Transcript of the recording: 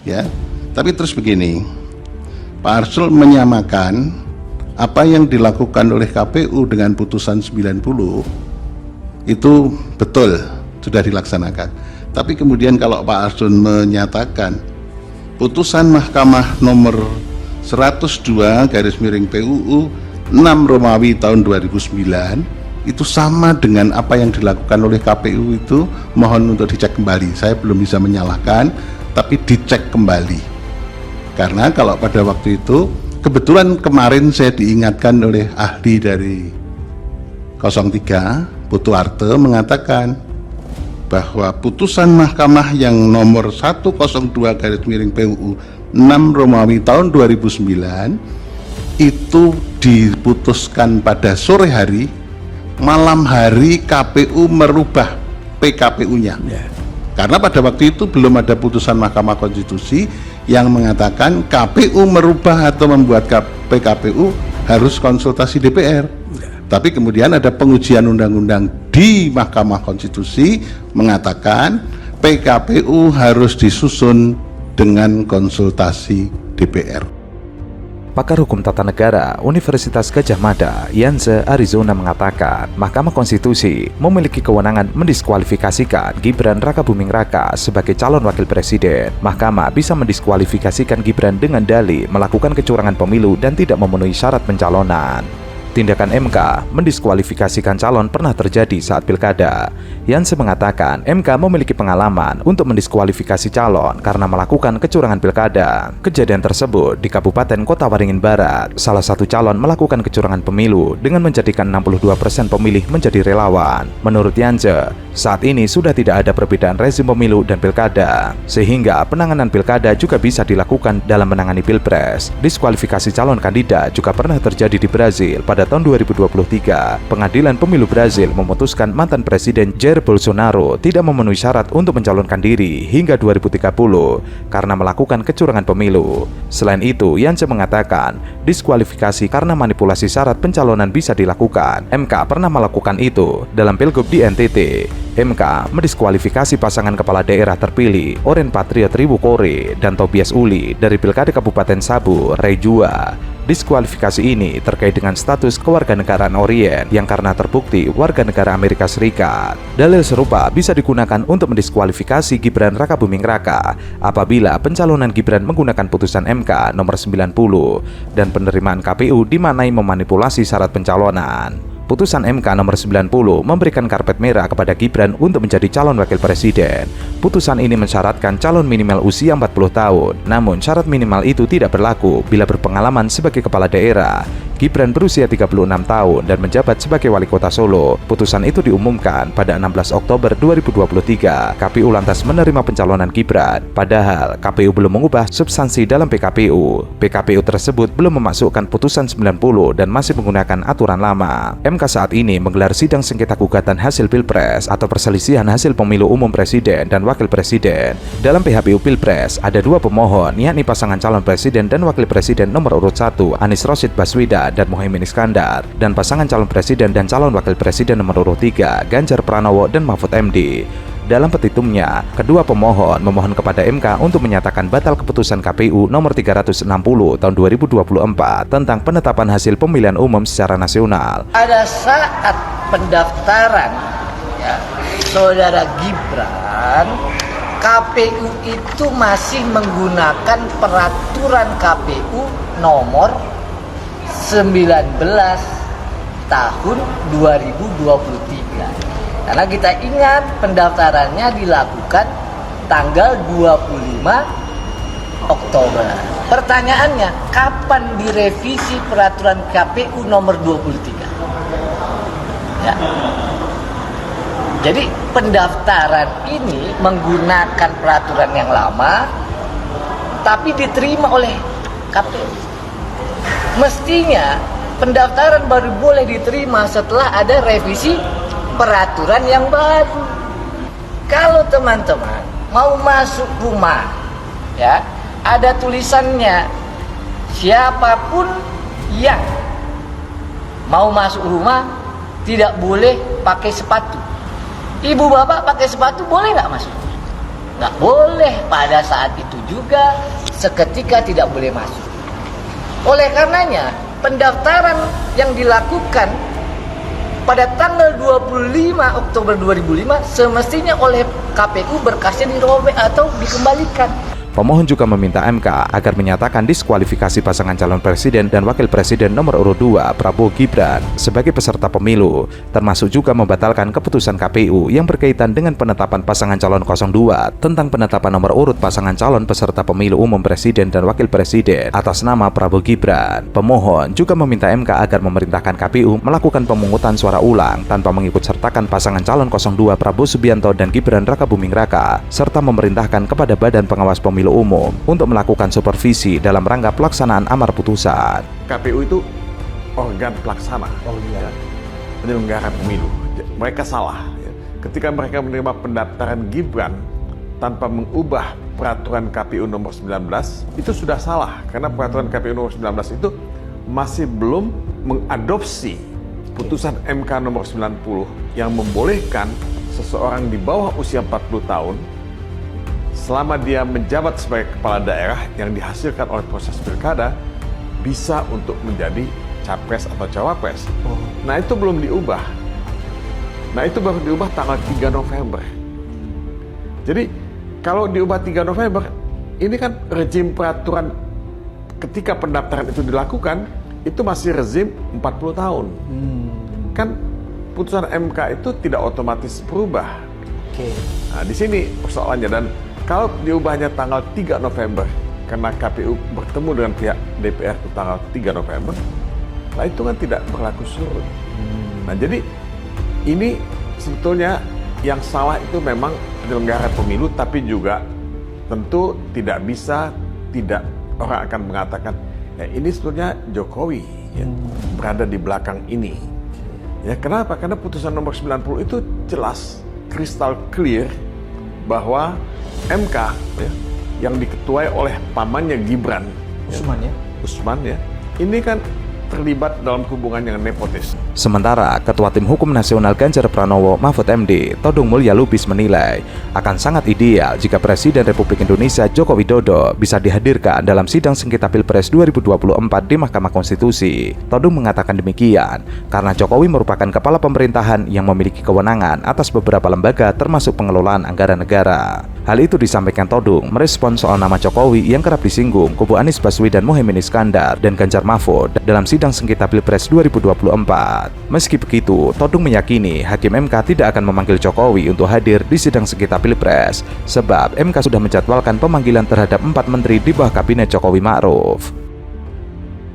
ya. Tapi terus begini, Pak Arsul menyamakan apa yang dilakukan oleh KPU dengan putusan 90 itu betul sudah dilaksanakan. Tapi kemudian kalau Pak Arsul menyatakan putusan Mahkamah nomor 102 garis miring PUU 6 Romawi tahun 2009 itu sama dengan apa yang dilakukan oleh KPU, itu mohon untuk dicek kembali. Saya belum bisa menyalahkan, tapi dicek kembali. Karena kalau pada waktu itu, kebetulan kemarin saya diingatkan oleh ahli dari 03, Putu Arte, mengatakan bahwa putusan Mahkamah yang nomor 102 garis miring PUU 6 Romawi tahun 2009 itu diputuskan pada sore hari, malam hari KPU merubah PKPU-nya. Karena pada waktu itu belum ada putusan Mahkamah Konstitusi yang mengatakan KPU merubah atau membuat PKPU harus konsultasi DPR. Tapi kemudian ada pengujian undang-undang di Mahkamah Konstitusi mengatakan PKPU harus disusun dengan konsultasi DPR. Pakar Hukum Tata Negara Universitas Gadjah Mada, Yanse Arizona mengatakan Mahkamah Konstitusi memiliki kewenangan mendiskualifikasikan Gibran Rakabuming Raka sebagai calon wakil presiden. Mahkamah bisa mendiskualifikasikan Gibran dengan dalih melakukan kecurangan pemilu dan tidak memenuhi syarat pencalonan. Tindakan MK mendiskualifikasikan calon pernah terjadi saat pilkada. Yanse mengatakan MK memiliki pengalaman untuk mendiskualifikasi calon karena melakukan kecurangan pilkada. Kejadian tersebut di Kabupaten Kota Waringin Barat. Salah satu calon melakukan kecurangan pemilu dengan menjadikan 62% pemilih menjadi relawan. Menurut Yanse, saat ini sudah tidak ada perbedaan rezim pemilu dan pilkada, sehingga penanganan pilkada juga bisa dilakukan dalam menangani pilpres. Diskualifikasi calon kandidat juga pernah terjadi di Brazil pada tahun 2023. Pengadilan Pemilu Brazil memutuskan mantan Presiden Jair Bolsonaro tidak memenuhi syarat untuk mencalonkan diri hingga 2030 karena melakukan kecurangan pemilu. Selain itu, Yanse mengatakan diskualifikasi karena manipulasi syarat pencalonan bisa dilakukan. MK pernah melakukan itu dalam Pilgub di NTT. MK mendiskualifikasi pasangan kepala daerah terpilih Oren Patriot Riwukore dan Tobias Uli dari Pilkada Kabupaten Sabu, Rejua. Diskualifikasi ini terkait dengan status kewarganegaraan Orien yang karena terbukti warga negara Amerika Serikat. Dalil serupa bisa digunakan untuk mendiskualifikasi Gibran Rakabuming Raka apabila pencalonan Gibran menggunakan putusan MK nomor 90 dan penerimaan KPU dimaknai memanipulasi syarat pencalonan. Putusan MK nomor 90 memberikan karpet merah kepada Gibran untuk menjadi calon wakil presiden. Putusan ini mensyaratkan calon minimal usia 40 tahun, namun syarat minimal itu tidak berlaku bila berpengalaman sebagai kepala daerah. Gibran berusia 36 tahun dan menjabat sebagai wali kota Solo. Putusan itu diumumkan pada 16 Oktober 2023. KPU lantas menerima pencalonan Gibran, padahal KPU belum mengubah substansi dalam PKPU. PKPU tersebut belum memasukkan putusan 90 dan masih menggunakan aturan lama. MK saat ini menggelar sidang sengketa gugatan hasil Pilpres atau perselisihan hasil pemilu umum presiden dan wakil presiden. Dalam PHPU Pilpres ada dua pemohon, yakni pasangan calon presiden dan wakil presiden nomor urut 1 Anies Rashid Baswedan dan Muhaimin Iskandar, dan pasangan calon presiden dan calon wakil presiden nomor urut 3 Ganjar Pranowo dan Mahfud MD. Dalam petitumnya, kedua pemohon memohon kepada MK untuk menyatakan batal keputusan KPU nomor 360 tahun 2024 tentang penetapan hasil pemilihan umum secara nasional. Pada saat pendaftaran saudara Gibran, KPU itu masih menggunakan peraturan KPU nomor 19 tahun 2023. Karena kita ingat pendaftarannya dilakukan tanggal 25 Oktober. Pertanyaannya, kapan direvisi peraturan KPU nomor 23? Ya. Jadi pendaftaran ini menggunakan peraturan yang lama, tapi diterima oleh KPU. Mestinya pendaftaran baru boleh diterima setelah ada revisi peraturan yang baru. Kalau teman-teman mau masuk rumah, ya, ada tulisannya, siapapun yang mau masuk rumah tidak boleh pakai sepatu. Ibu bapak pakai sepatu boleh nggak masuk? nggak boleh pada saat itu juga seketika tidak boleh masuk. Oleh karenanya pendaftaran yang dilakukan pada tanggal 25 Oktober 2005 semestinya oleh KPU berkasnya dirobek atau dikembalikan. Pemohon juga meminta MK agar menyatakan diskualifikasi pasangan calon presiden dan wakil presiden nomor urut 2 Prabowo Gibran sebagai peserta pemilu, termasuk juga membatalkan keputusan KPU yang berkaitan dengan penetapan pasangan calon 02 tentang penetapan nomor urut pasangan calon peserta pemilu umum presiden dan wakil presiden atas nama Prabowo Gibran. Pemohon juga meminta MK agar memerintahkan KPU melakukan pemungutan suara ulang tanpa mengikut sertakan pasangan calon 02 Prabowo Subianto dan Gibran Rakabuming Raka, serta memerintahkan kepada Badan Pengawas Pemilu Umum untuk melakukan supervisi dalam rangka pelaksanaan amar putusan. KPU itu organ pelaksana, penyelenggara pemilu. Mereka salah ketika mereka menerima pendaftaran Gibran tanpa mengubah peraturan KPU nomor 19. Itu sudah salah karena peraturan KPU nomor 19 itu masih belum mengadopsi putusan MK nomor 90 yang membolehkan seseorang di bawah usia 40 tahun selama dia menjabat sebagai kepala daerah yang dihasilkan oleh proses pilkada bisa untuk menjadi capres atau cawapres. Nah itu belum diubah. Nah itu baru diubah tanggal 3 November. Jadi kalau diubah 3 November, ini kan rezim peraturan ketika pendaftaran itu dilakukan, itu masih rezim 40 tahun. Kan putusan MK itu tidak otomatis berubah. Nah di sini persoalannya, dan kalau diubahnya tanggal 3 November, karena KPU bertemu dengan pihak DPR itu tanggal 3 November, nah itu kan tidak berlaku surut. Nah jadi ini sebetulnya yang salah itu memang penyelenggara pemilu, tapi juga tentu tidak bisa, orang akan mengatakan, ya ini sebetulnya Jokowi ya, berada di belakang ini. Ya kenapa? Karena putusan nomor 90 itu jelas, kristal clear, bahwa MK ya, yang diketuai oleh pamannya Gibran, Usman ya, ini kan terlibat dalam hubungan yang nepotis. Sementara Ketua Tim Hukum Nasional Ganjar Pranowo Mahfud MD Todung Mulya Lubis menilai akan sangat ideal jika Presiden Republik Indonesia Joko Widodo bisa dihadirkan dalam sidang sengketa Pilpres 2024 di Mahkamah Konstitusi. Todung mengatakan demikian karena Jokowi merupakan kepala pemerintahan yang memiliki kewenangan atas beberapa lembaga termasuk pengelolaan anggaran negara. Hal itu disampaikan Todung merespons soal nama Jokowi yang kerap disinggung kubu Anies Baswedan Mohaimin Iskandar dan Ganjar Mahfud dalam sidang sengketa Pilpres 2024. Meski begitu, Todung meyakini Hakim MK tidak akan memanggil Jokowi untuk hadir di sidang sengketa Pilpres sebab MK sudah menjadwalkan pemanggilan terhadap 4 menteri di bawah kabinet Jokowi Ma'ruf.